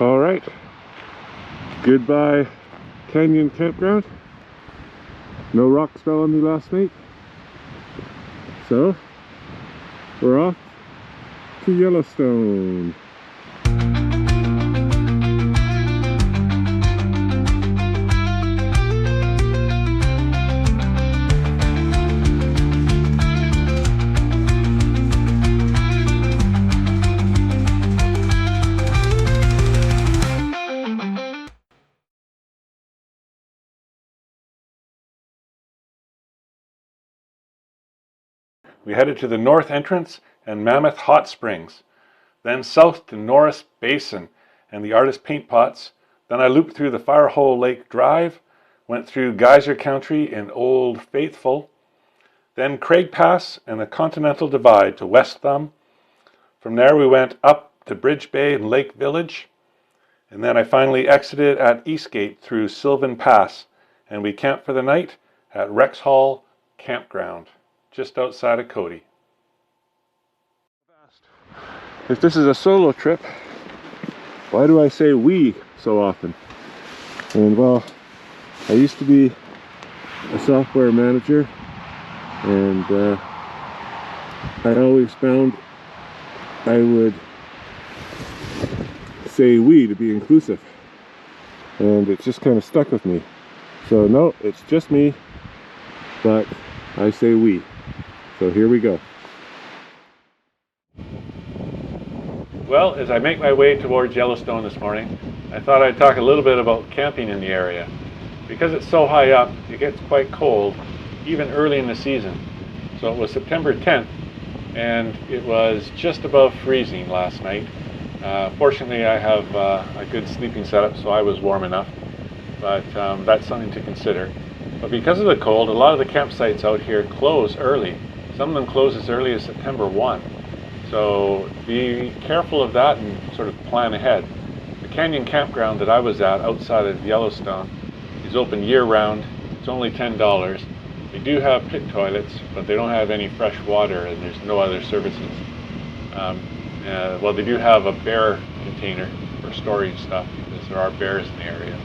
All right, goodbye Canyon Campground. No rocks fell on me last night, so we're off to Yellowstone. We headed to the north entrance and Mammoth Hot Springs, then south to Norris Basin and the Artist Paint Pots. Then I looped through the Firehole Lake Drive, went through Geyser Country and Old Faithful, then Craig Pass and the Continental Divide to West Thumb. From there we went up to Bridge Bay and Lake Village, and then I finally exited at Eastgate through Sylvan Pass, and we camped for the night at Rexhall Campground, just outside of Cody. If this is a solo trip, why do I say we so often? And well, I used to be a software manager, and I always found I would say we to be inclusive, and it just kind of stuck with me. So no, it's just me, but I say we. So here we go. Well, as I make my way towards Yellowstone this morning, I thought I'd talk a little bit about camping in the area. Because it's so high up, it gets quite cold, even early in the season. So it was September 10th, and it was just above freezing last night. Fortunately, I have a good sleeping setup, so I was warm enough, but that's something to consider. But because of the cold, a lot of the campsites out here close early. Some of them close as early as September 1. So be careful of that and sort of plan ahead. The Canyon Campground that I was at outside of Yellowstone is open year-round. It's only $10. They do have pit toilets, but they don't have any fresh water, and there's no other services. Well, they do have a bear container for storing stuff because there are bears in the area.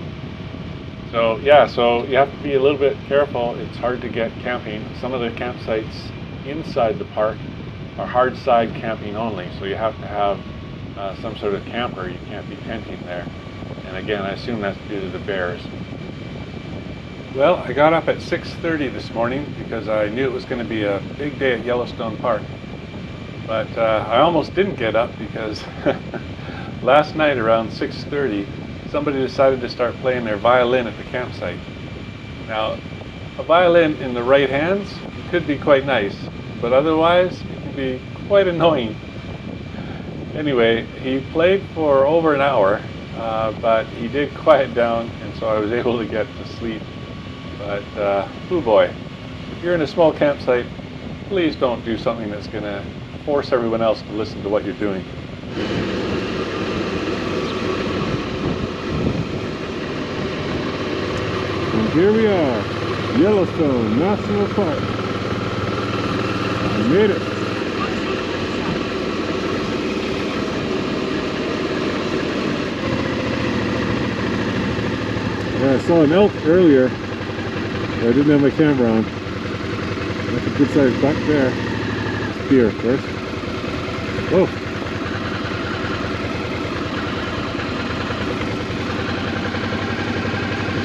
So yeah, so you have to be a little bit careful. It's hard to get camping. Some of the campsites inside the park are hard side camping only, so you have to have some sort of camper. You can't be tenting there. And again, I assume that's due to the bears. Well, I got up at 6:30 this morning because I knew it was going to be a big day at Yellowstone Park. But I almost didn't get up because last night around 6:30, somebody decided to start playing their violin at the campsite. Now, a violin in the right hands could be quite nice, but otherwise it can be quite annoying. Anyway, he played for over an hour, but he did quiet down, and so I was able to get to sleep. But, oh boy, if you're in a small campsite, please don't do something that's going to force everyone else to listen to what you're doing. And here we are, Yellowstone National Park. I made it. Yeah, I saw an elk earlier. I didn't have my camera on. That's a good sized buck there. Deer, of course. Whoa!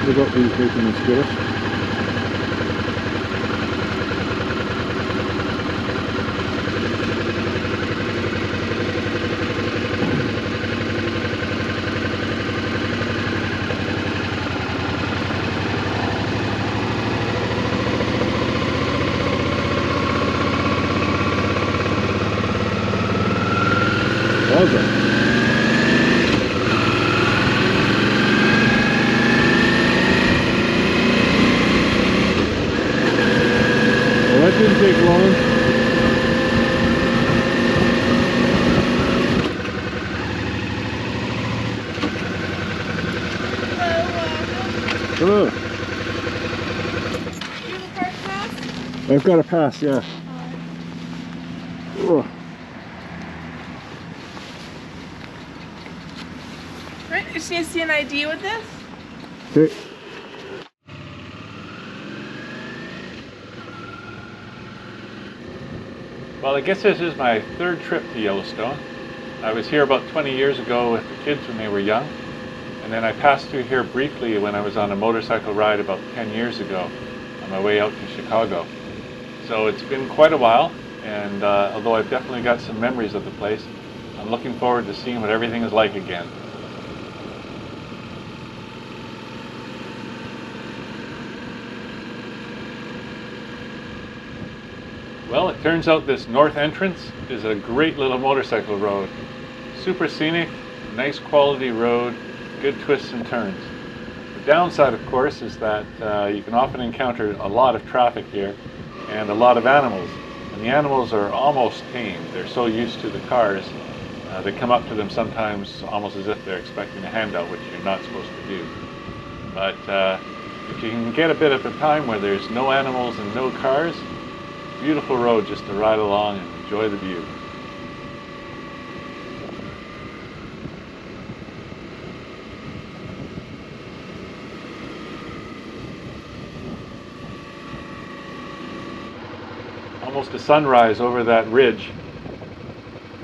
What about these making me skittish? Well, that didn't take long. Hello. Do you have a park pass? I've got a pass, yeah. Right, you just need to see an ID with this. Okay. Well, I guess this is my third trip to Yellowstone. I was here about 20 years ago with the kids when they were young, and then I passed through here briefly when I was on a motorcycle ride about 10 years ago on my way out to Chicago. So it's been quite a while, and although I've definitely got some memories of the place, I'm looking forward to seeing what everything is like again. Well, it turns out this north entrance is a great little motorcycle road. Super scenic, nice quality road, good twists and turns. The downside, of course, is that you can often encounter a lot of traffic here and a lot of animals. And the animals are almost tame. They're so used to the cars, they come up to them sometimes almost as if they're expecting a handout, which you're not supposed to do. But if you can get a bit of a time where there's no animals and no cars, beautiful road just to ride along and enjoy the view. Almost a sunrise over that ridge.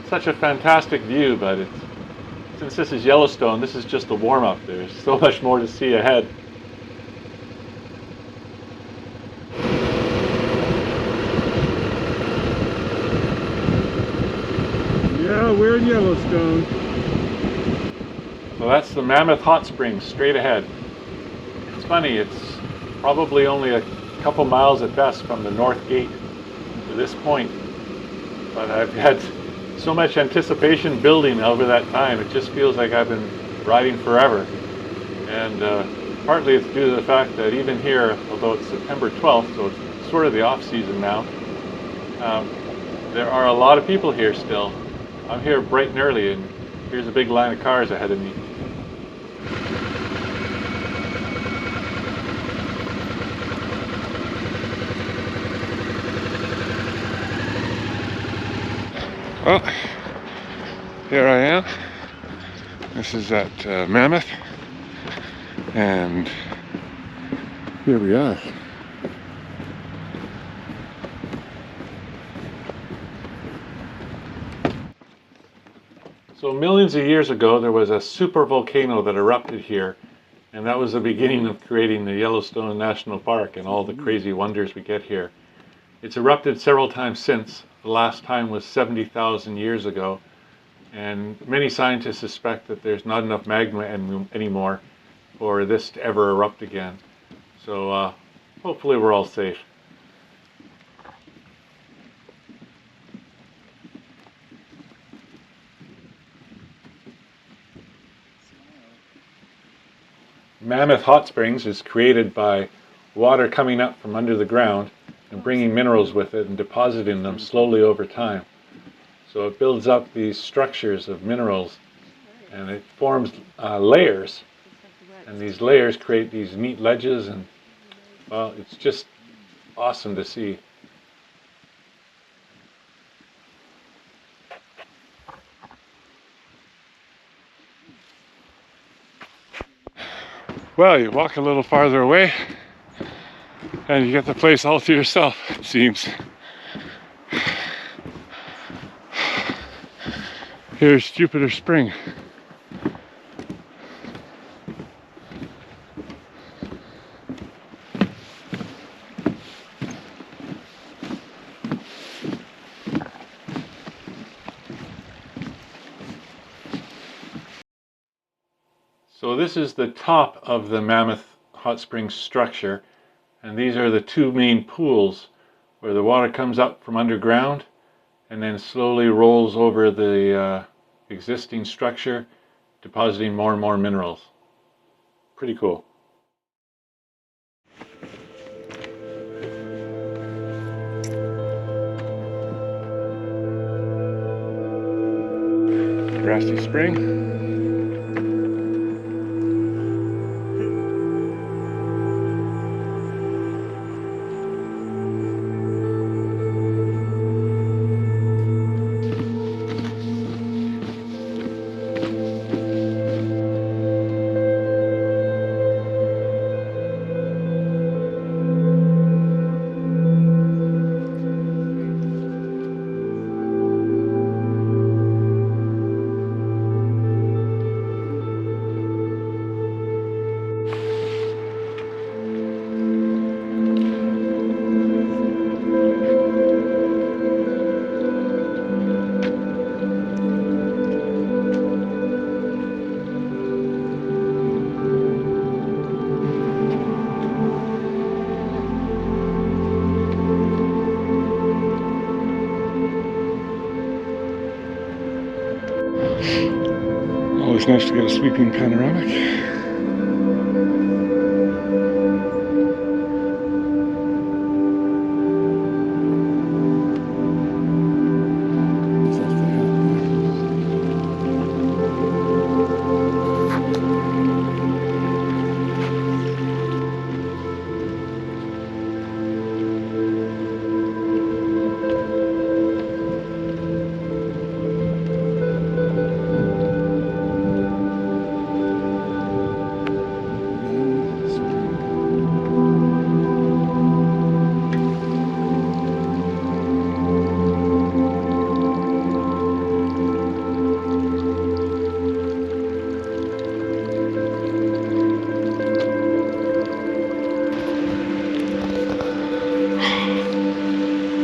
Such a fantastic view, but since this is Yellowstone, this is just a warm-up. There's so much more to see ahead. Yeah, we're in Yellowstone. So that's the Mammoth Hot Springs straight ahead. It's funny, it's probably only a couple miles at best from the north gate to this point. But I've had so much anticipation building over that time, it just feels like I've been riding forever. And partly it's due to the fact that even here, although it's September 12th, so it's sort of the off season now, there are a lot of people here still. I'm here bright and early, and here's a big line of cars ahead of me. Well, here I am. This is at Mammoth, and here we are. So millions of years ago, there was a super volcano that erupted here, and that was the beginning of creating the Yellowstone National Park and all the crazy wonders we get here. It's erupted several times since. The last time was 70,000 years ago, and many scientists suspect that there's not enough magma anymore for this to ever erupt again. So hopefully we're all safe. Mammoth Hot Springs is created by water coming up from under the ground and bringing minerals with it and depositing them slowly over time. So it builds up these structures of minerals, and it forms layers, and these layers create these neat ledges, and well, it's just awesome to see. Well, you walk a little farther away and you get the place all to yourself, it seems. Here's Jupiter Spring. So this is the top of the Mammoth Hot Springs structure, and these are the two main pools where the water comes up from underground and then slowly rolls over the existing structure, depositing more and more minerals. Pretty cool. Grassy Spring. Always nice to get a sweeping panoramic.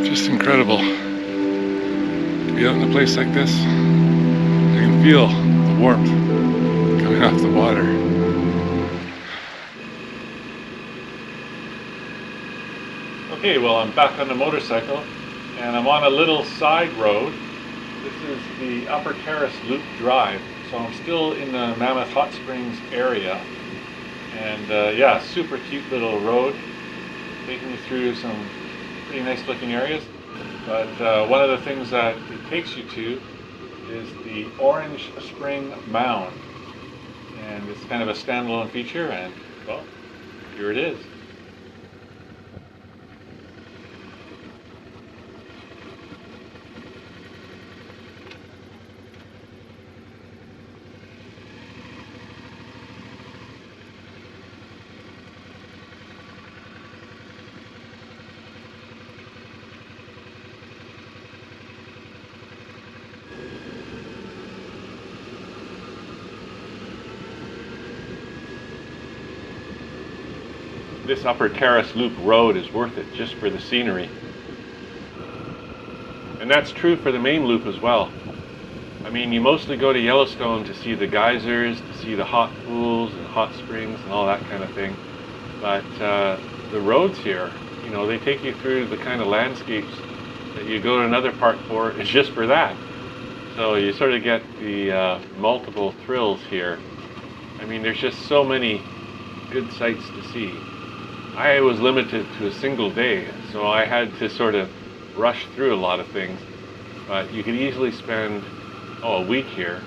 Just incredible to be out in a place like this. I can feel the warmth coming off the water. Okay, well, I'm back on the motorcycle and I'm on a little side road. This is the Upper Terrace Loop Drive, so I'm still in the Mammoth Hot Springs area. And yeah, super cute little road, taking me through some pretty nice looking areas. But one of the things that it takes you to is the Orange Spring Mound. And it's kind of a standalone feature, and well, here it is. This Upper Terrace Loop Road is worth it just for the scenery. And that's true for the main loop as well. I mean, you mostly go to Yellowstone to see the geysers, to see the hot pools and hot springs and all that kind of thing. But the roads here, you know, they take you through the kind of landscapes that you go to another park for, is just for that. So you sort of get the multiple thrills here. I mean, there's just so many good sights to see. I was limited to a single day, so I had to sort of rush through a lot of things. But you could easily spend a week here,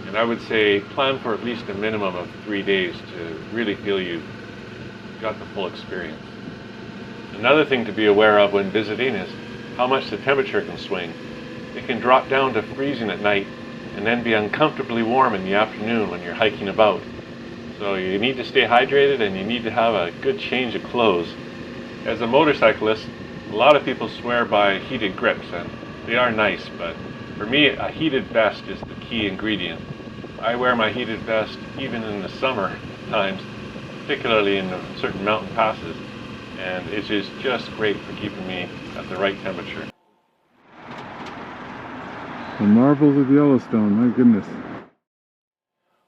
and I would say plan for at least a minimum of 3 days to really feel you got the full experience. Another thing to be aware of when visiting is how much the temperature can swing. It can drop down to freezing at night and then be uncomfortably warm in the afternoon when you're hiking about. So you need to stay hydrated and you need to have a good change of clothes. As a motorcyclist, a lot of people swear by heated grips, and they are nice, but for me a heated vest is the key ingredient. I wear my heated vest even in the summer times, particularly in certain mountain passes, and it is just great for keeping me at the right temperature. The marvels of Yellowstone, my goodness.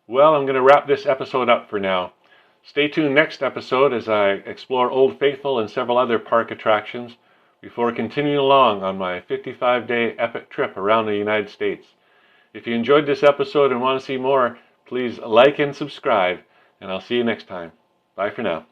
Well, I'm going to wrap this episode up for now. Stay tuned next episode as I explore Old Faithful and several other park attractions before continuing along on my 55-day epic trip around the United States. If you enjoyed this episode and want to see more, please like and subscribe, and I'll see you next time. Bye for now.